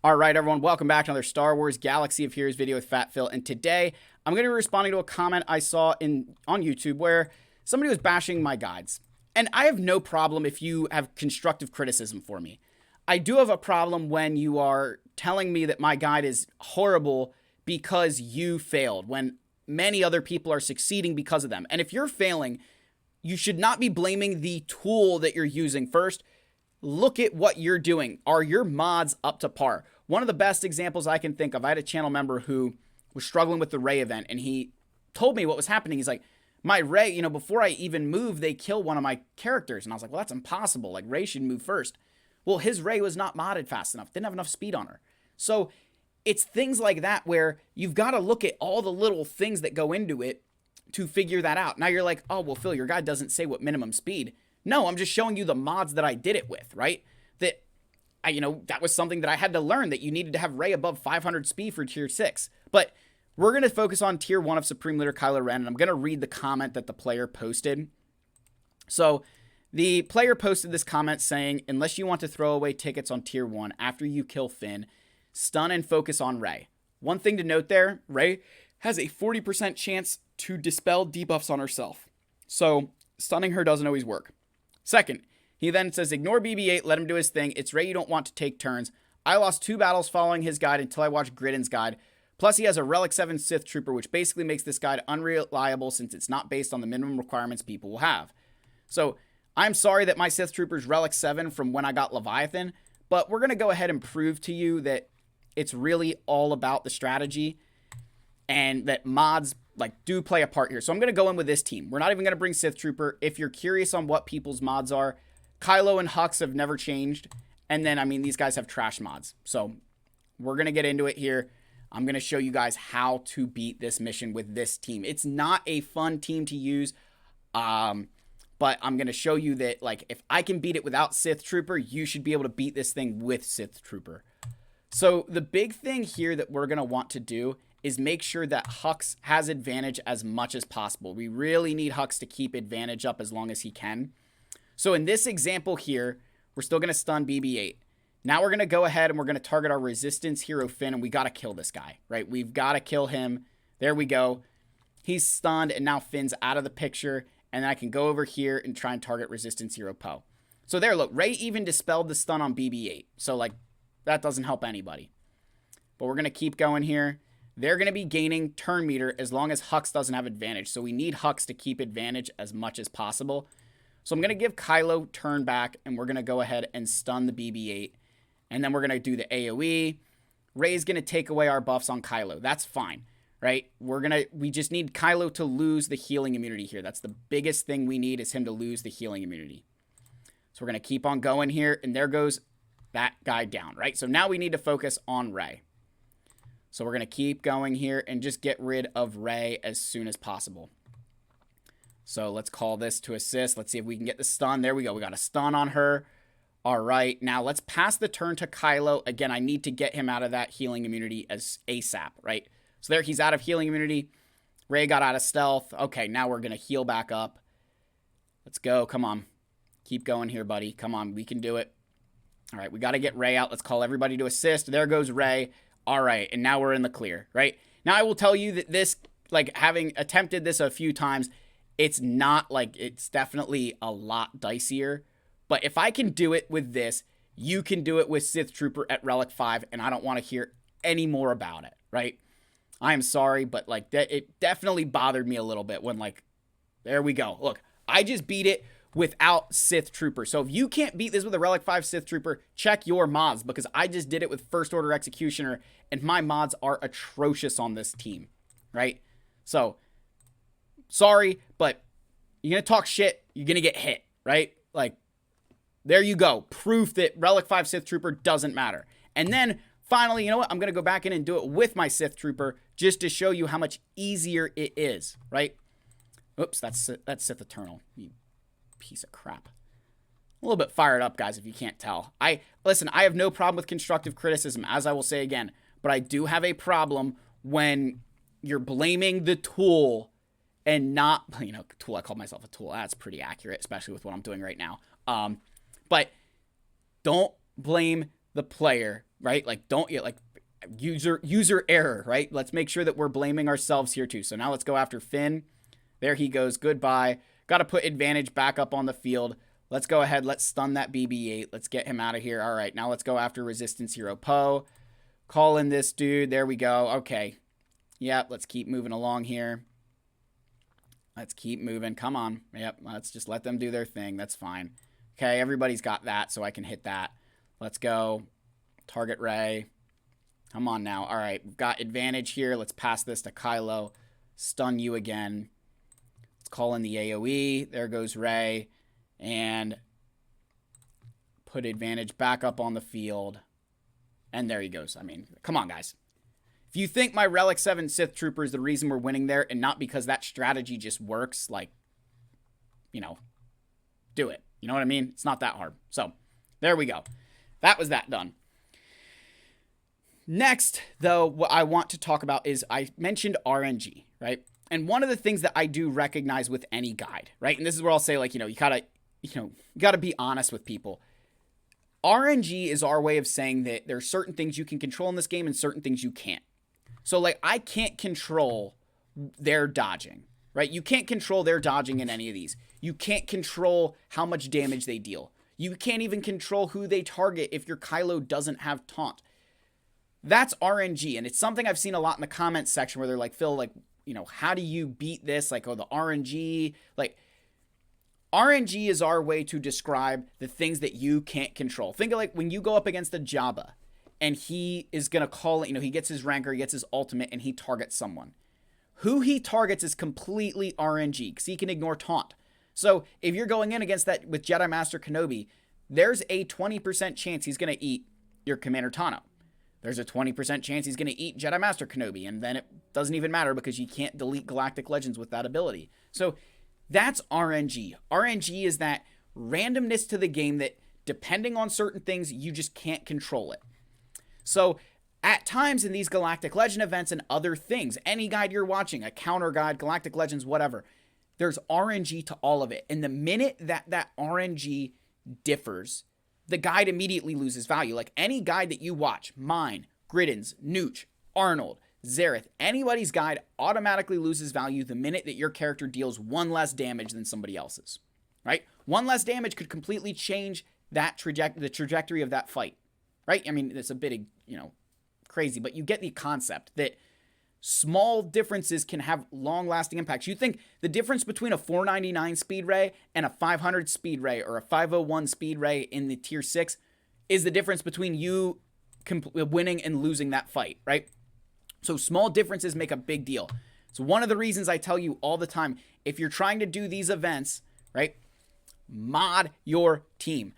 All right, everyone, welcome back to another Star Wars Galaxy of Heroes video with Fat Phil. And today, I'm going to be responding to a comment I saw on YouTube where somebody was bashing my guides. And I have no problem if you have constructive criticism for me. I do have a problem when you are telling me that my guide is horrible because you failed, when many other people are succeeding because of them. And if you're failing, you should not be blaming the tool that you're using first. Look at what you're doing. Are your mods up to par? One of the best examples I can think of, I had a channel member who was struggling with the Rey event, and he told me what was happening. He's like, my Rey, before I even move, they kill one of my characters. And I was like, well, that's impossible. Like, Rey should move first. Well, his Rey was not modded fast enough. Didn't have enough speed on her. So it's things like that where you've got to look at all the little things that go into it to figure that out. Now you're like, oh, well, Phil, your guide doesn't say what minimum speed. No, I'm just showing you the mods that I did it with, right? That was something that I had to learn, that you needed to have Rey above 500 speed for tier 6. But we're going to focus on tier 1 of Supreme Leader Kylo Ren, and I'm going to read the comment that the player posted. So the player posted this comment saying, unless you want to throw away tickets on tier 1 after you kill Finn, stun and focus on Rey. One thing to note there, Rey has a 40% chance to dispel debuffs on herself. So stunning her doesn't always work. Second, he then says, ignore BB-8, let him do his thing. It's Rey you don't want to take turns. I lost 2 battles following his guide until I watched Gridden's guide. Plus, he has a Relic 7 Sith Trooper, which basically makes this guide unreliable since it's not based on the minimum requirements people will have. So, I'm sorry that my Sith Trooper's Relic 7 from when I got Leviathan, but we're going to go ahead and prove to you that it's really all about the strategy and that mods do play a part here. So I'm going to go in with this team. We're not even going to bring Sith Trooper. If you're curious on what people's mods are, Kylo and Hux have never changed. And then, these guys have trash mods. So we're going to get into it here. I'm going to show you guys how to beat this mission with this team. It's not a fun team to use. But I'm going to show you that, if I can beat it without Sith Trooper, you should be able to beat this thing with Sith Trooper. So the big thing here that we're going to want to do is make sure that Hux has advantage as much as possible. We really need Hux to keep advantage up as long as he can. So in this example here, we're still going to stun BB-8. Now we're going to go ahead and we're going to target our resistance hero Finn, and we got to kill this guy, right? We've got to kill him. There we go. He's stunned, and now Finn's out of the picture, and then I can go over here and try and target resistance hero Poe. So there, look, Rey even dispelled the stun on BB-8. So, that doesn't help anybody. But we're going to keep going here. They're going to be gaining turn meter as long as Hux doesn't have advantage. So we need Hux to keep advantage as much as possible. So I'm going to give Kylo turn back, and we're going to go ahead and stun the BB-8. And then we're going to do the AoE. Rey's going to take away our buffs on Kylo. That's fine, right? We just need Kylo to lose the healing immunity here. That's the biggest thing we need, is him to lose the healing immunity. So we're going to keep on going here, and there goes that guy down, right? So now we need to focus on Rey. So we're going to keep going here and just get rid of Rey as soon as possible. So let's call this to assist. Let's see if we can get the stun. There we go. We got a stun on her. All right. Now let's pass the turn to Kylo. Again, I need to get him out of that healing immunity as ASAP, right? So there, he's out of healing immunity. Rey got out of stealth. Okay, now we're going to heal back up. Let's go. Come on. Keep going here, buddy. Come on. We can do it. All right. We got to get Rey out. Let's call everybody to assist. There goes Rey. All right, and now we're in the clear, right? Now I will tell you that this, having attempted this a few times, it's definitely a lot dicier. But if I can do it with this, you can do it with Sith Trooper at Relic 5, and I don't want to hear any more about it, right? I am sorry, but it definitely bothered me a little bit when there we go. Look, I just beat it without Sith Trooper. So if you can't beat this with a Relic 5 Sith Trooper, check your mods, because I just did it with First Order Executioner, and my mods are atrocious on this team, right? So, sorry, but you're going to talk shit, you're going to get hit, right? There you go. Proof that Relic 5 Sith Trooper doesn't matter. And then, finally, you know what? I'm going to go back in and do it with my Sith Trooper just to show you how much easier it is, right? Oops, that's Sith Eternal. You piece of crap. A little bit fired up, guys, if you can't tell. Listen, I have no problem with constructive criticism, as I will say again, but I do have a problem when you're blaming the tool and not, tool, I call myself a tool. That's pretty accurate, especially with what I'm doing right now. But don't blame the player, right? Like, don't like user error, right? Let's make sure that we're blaming ourselves here too. So now let's go after Finn. There he goes. Goodbye. Got to put advantage back up on the field. Let's go ahead. Let's stun that BB-8. Let's get him out of here. All right, now let's go after Resistance Hero Poe. Call in this dude. There we go. Okay. Yep, let's keep moving along here. Let's keep moving. Come on. Yep, let's just let them do their thing. That's fine. Okay, everybody's got that, so I can hit that. Let's go. Target Rey. Come on now. All right, we've got advantage here. Let's pass this to Kylo. Stun you again. Let's call in the AoE. There goes Rey. And put advantage back up on the field. And there he goes. I mean, come on, guys. If you think my Relic 7 Sith Trooper is the reason we're winning there and not because that strategy just works, like, you know, do it. You know what I mean? It's not that hard. So, there we go. That was that done. Next, though, what I want to talk about is I mentioned RNG, right? And one of the things that I do recognize with any guide, right? And this is where I'll say, like, you gotta be honest with people. RNG is our way of saying that there are certain things you can control in this game and certain things you can't. So, like, I can't control their dodging, right? You can't control their dodging in any of these. You can't control how much damage they deal. You can't even control who they target if your Kylo doesn't have taunt. That's RNG, and it's something I've seen a lot in the comments section where they're like, Phil, like, you know, how do you beat this? Like, oh, the RNG. Like, RNG is our way to describe the things that you can't control. Think of like when you go up against a Jabba, and he is going to call it, you know, he gets his rancor, he gets his ultimate, and he targets someone. Who he targets is completely RNG, because he can ignore taunt. So, if you're going in against that with Jedi Master Kenobi, there's a 20% chance he's going to eat your Commander Tano. There's a 20% chance he's going to eat Jedi Master Kenobi, and then it doesn't even matter because you can't delete Galactic Legends with that ability. So, that's RNG. RNG is that randomness to the game that, depending on certain things, you just can't control it. So, at times in these Galactic Legend events and other things, any guide you're watching, a counter guide, Galactic Legends, whatever, there's RNG to all of it. And the minute that RNG differs, the guide immediately loses value. Like any guide that you watch, mine, Gridden's, Nooch, Arnold, Zareth, anybody's guide automatically loses value the minute that your character deals one less damage than somebody else's, right? One less damage could completely change that the trajectory of that fight, right? I mean, it's a bit, you know, crazy, but you get the concept that small differences can have long-lasting impacts. You think the difference between a 499 speed Rey and a 500 speed Rey or a 501 speed Rey in the tier 6 is the difference between you winning and losing that fight, right? So small differences make a big deal. So one of the reasons I tell you all the time, if you're trying to do these events, right, mod your team.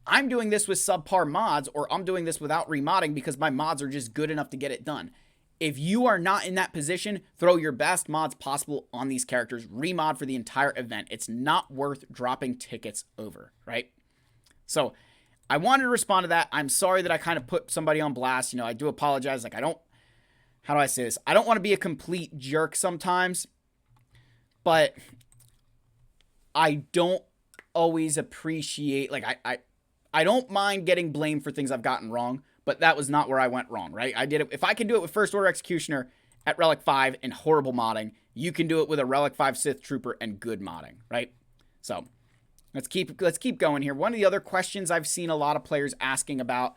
I'm doing this with subpar mods, or I'm doing this without remodding because my mods are just good enough to get it done. If you are not in that position, throw your best mods possible on these characters. Remod for the entire event. It's not worth dropping tickets over, right? So I wanted to respond to that. I'm sorry that I kind of put somebody on blast. You know, I do apologize. Like, how do I say this? I don't want to be a complete jerk sometimes, but I don't always appreciate, like, I don't mind getting blamed for things I've gotten wrong, but that was not where I went wrong, right? I did it. If I can do it with First Order Executioner at Relic 5 and horrible modding, you can do it with a Relic 5 Sith Trooper and good modding, right? So let's keep going here. One of the other questions I've seen a lot of players asking about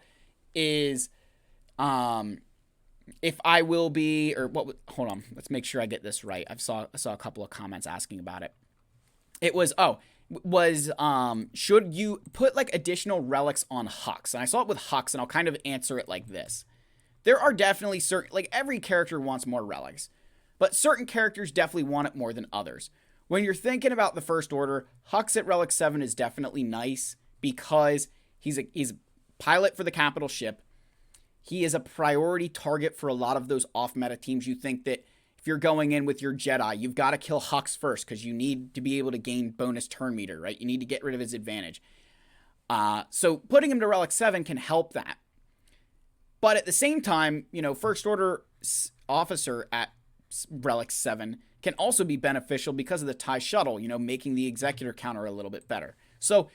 is if I will be, or what, hold on, let's make sure I get this right. I saw a couple of comments asking about it. It was, should you put like additional relics on Hux? And I saw it with Hux, and I'll kind of answer it like this. There are definitely certain, like every character wants more relics, but certain characters definitely want it more than others. When you're thinking about the First Order, Hux at Relic 7 is definitely nice because he's a pilot for the capital ship. He is a priority target for a lot of those off-meta teams. You think that if you're going in with your Jedi, you've got to kill Hux first because you need to be able to gain bonus turn meter, right? You need to get rid of his advantage. So putting him to Relic 7 can help that. But at the same time, you know, First Order officer at Relic 7 can also be beneficial because of the TIE shuttle, you know, making the Executor counter a little bit better. So,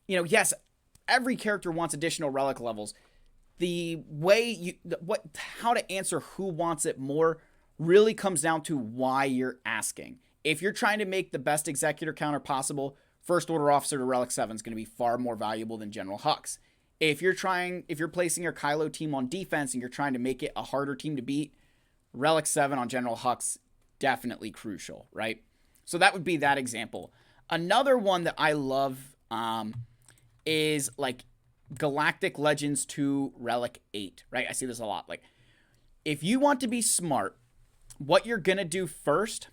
you know, yes, every character wants additional relic levels. The way how to answer who wants it more really comes down to why you're asking. If you're trying to make the best executor counter possible, First Order Officer to Relic 7 is going to be far more valuable than General Hux. If you're placing your Kylo team on defense and you're trying to make it a harder team to beat, Relic 7 on General Hux, definitely crucial, right? So that would be that example. Another one that I love is like Galactic Legends 2 Relic 8, right? I see this a lot. Like, if you want to be smart, what you're going to do first,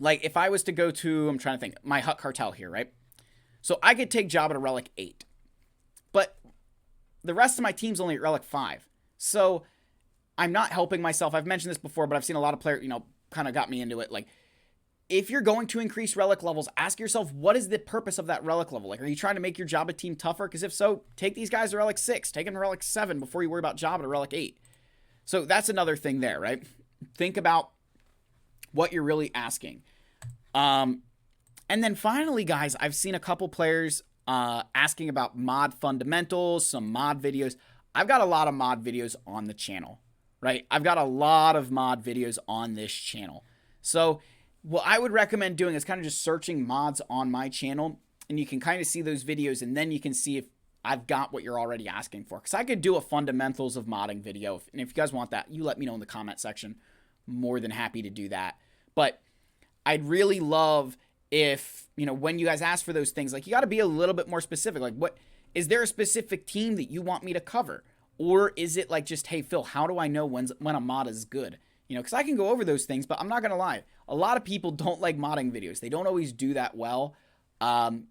like if I was to go to, I'm trying to think, my Hutt Cartel here, right? So I could take Jabba to Relic 8, but the rest of my team's only at Relic 5. So I'm not helping myself. I've mentioned this before, but I've seen a lot of players, kind of got me into it. Like, if you're going to increase relic levels, ask yourself, what is the purpose of that relic level? Like, are you trying to make your Jabba team tougher? Because if so, take these guys to Relic 6. Take them to Relic 7 before you worry about Jabba to Relic 8. So that's another thing there, right? Think about what you're really asking. And then finally, guys, I've seen a couple players asking about mod fundamentals, some mod videos. I've got a lot of mod videos on the channel, right? I've got a lot of mod videos on this channel. So what I would recommend doing is kind of just searching mods on my channel, and you can kind of see those videos, and then you can see if I've got what you're already asking for. Because I could do a fundamentals of modding video, and if you guys want that, you let me know in the comment section. More than happy to do that. But I'd really love if, when you guys ask for those things, like, you got to be a little bit more specific. Like, what is there a specific team that you want me to cover? Or is it like just, hey, Phil, how do I know when a mod is good? Because I can go over those things, but I'm not going to lie. A lot of people don't like modding videos. They don't always do that well. And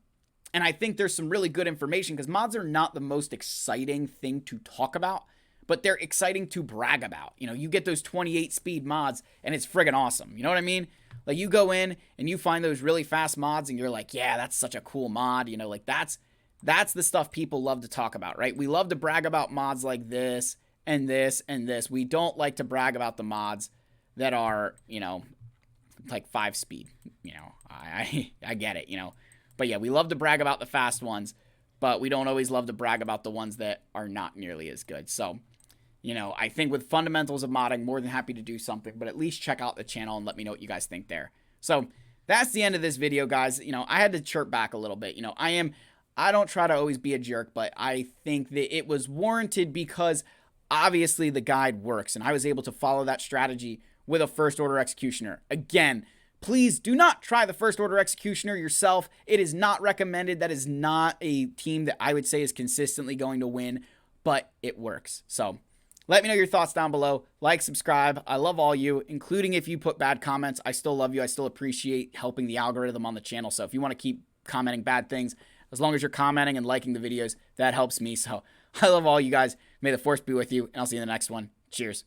I think there's some really good information because mods are not the most exciting thing to talk about, but they're exciting to brag about. You get those 28 speed mods and it's friggin' awesome. You know what I mean? Like, you go in and you find those really fast mods and you're like, yeah, that's such a cool mod. Like, that's the stuff people love to talk about, right? We love to brag about mods like this and this and this. We don't like to brag about the mods that are, like 5 speed. I get it, But yeah, we love to brag about the fast ones, but we don't always love to brag about the ones that are not nearly as good. So, I think with fundamentals of modding, more than happy to do something, but at least check out the channel and let me know what you guys think there. So that's the end of this video, guys. I had to chirp back a little bit. I don't try to always be a jerk, but I think that it was warranted because obviously the guide works, and I was able to follow that strategy with a First Order Executioner. Again, please do not try the First Order Executioner yourself. It is not recommended. That is not a team that I would say is consistently going to win, but it works. So let me know your thoughts down below. Like, subscribe. I love all you, including if you put bad comments. I still love you. I still appreciate helping the algorithm on the channel. So if you want to keep commenting bad things, as long as you're commenting and liking the videos, that helps me. So I love all you guys. May the Force be with you, and I'll see you in the next one. Cheers.